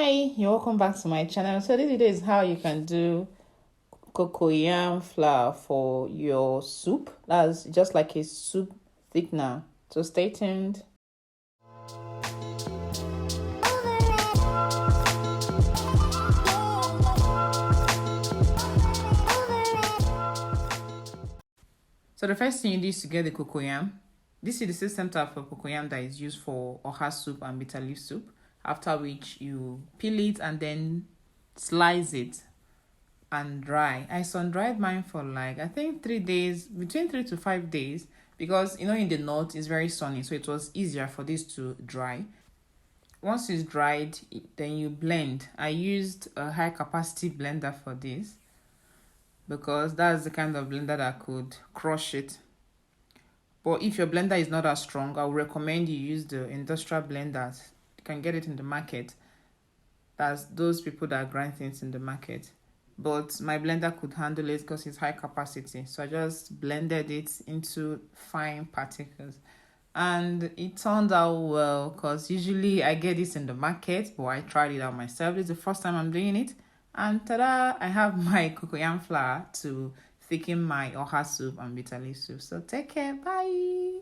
Hi, you're welcome back to my channel. So this video is how you can do cocoyam flour for your soup. That's just like a soup thickener. So stay tuned. So the first thing you do is to get the cocoyam. This is the system type of cocoyam that is used for oha soup and bitter leaf soup. After which you peel it and then slice it and dry. I sun-dried mine for like I think 3 days, between 3 to 5 days, because in the north it's very sunny, so it was easier for this to dry. Once it's dried, then you blend. I used a high capacity blender for this because that's the kind of blender that could crush it. But if your blender is not as strong, I would recommend you use the industrial blenders. You can get it in the market. That's those people that grind things in the market. But my blender could handle it because it's high capacity. So I just blended it into fine particles. And it turned out well because usually I get this in the market, but I tried it out myself. This is the first time I'm doing it. And ta-da! I have my cocoyam flour to thicken my oha soup and bitter leaf soup. So take care. Bye!